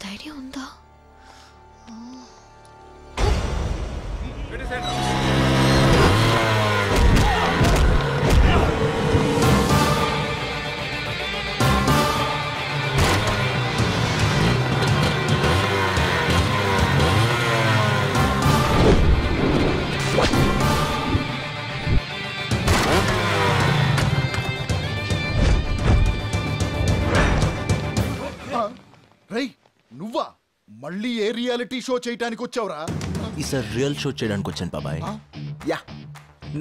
ధైర్యం ఉందా? రై నువ్వా మళ్ళీ ఏ రియాలిటీ షో చేయడానికి వచ్చావురా? ఈసారి రియల్ షో చేయడానికి వచ్చాను బాబాయ్. యా,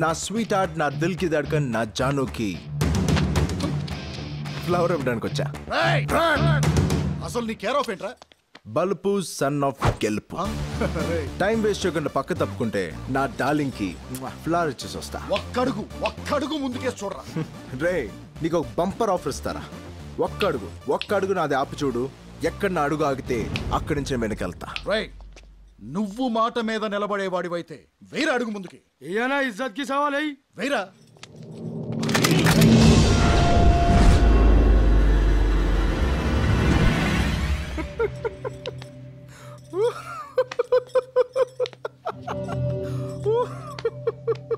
నా స్వీట్ హార్ట్, నా దిల్ కి ధడ్కన్, నా జానుకి ఫ్లవర్ ఇవ్వడానికి వచ్చా. అసలు నీ కేర్ ఆఫ్ ఏంట్రా? బలుపు సన్ ఆఫ్ గెలుపు. టైం వేస్ట్ చేయకుండా పక్క తప్పుకుంటే నా డార్లింగ్ కి ఫ్లవర్ ఇచ్చేసి వస్తా. ఒక్కడుగు ముందుకేసి చూడరా. రే, నీకు ఒక బంపర్ ఆఫర్ ఇస్తారా? ఒక్క అడుగు నాది ఆపు చూడు. ఎక్కడ నా అడుగు ఆగితే అక్కడి నుంచి వెనకెళ్తా. రైట్, నువ్వు మాట మీద నిలబడేవాడివైతే వేరే అడుగు ముందుకి. ఏనా ఇజ్జత్ కి సవాల్ అయ్యి వేరా.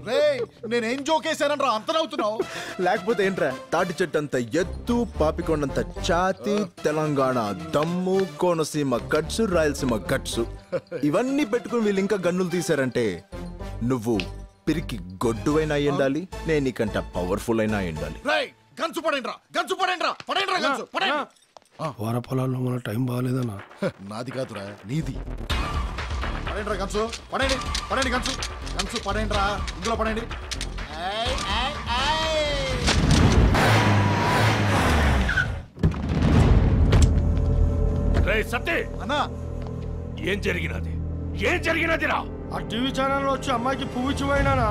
రే, నేనేం జోకేశానరా అంత నవ్వుతున్నావు? లేకపోతే ఏంట్రా, తాటి చెట్టు అంత ఎత్తు, పాపికొండంత ఛాతి, తెలంగాణ దమ్ము, కోనసీమ గట్సు, రాయలసీమ గట్సు, ఇవన్నీ పెట్టుకుని వీళ్ళు ఇంకా గన్నులు తీశారంటే నువ్వు పిరికి గొడ్డువైనా అయ్యిండాలి, నేను నీకంట పవర్ఫుల్ అయినా అయ్యిండాలి. గన్సు పడేండ్రా, గన్సు పడేండ్రా, పడేండ్రా గన్సు పడేండి. వార పొలాల్లో మన టైం బాగాలేదన్నా. నాది కాదురా, నీది. పడేండ్రా గన్సు, పడేండి పడేండి గన్సు, గన్సు పడేండ్రా, ఇందులో పడేండి. సత్తే అన్నా, ఏం జరిగినదిరా? ఆ టీవీ ఛానల్ వచ్చి అమ్మాయికి పువ్వు ఇచ్చి పోయినానా?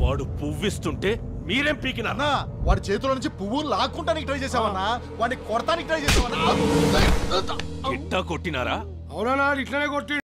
వాడు పువ్విస్తుంటే మీరేం పీకినా? అన్నా, వాడి చేతిలో నుంచి పువ్వు లాక్కుంటానికి ట్రై చేసావన్నా, వాడిని కొడతానికి ట్రై చేసావన్నా. ఇట్టా కొట్టినారా? అవునా, ఇట్లనే కొట్టి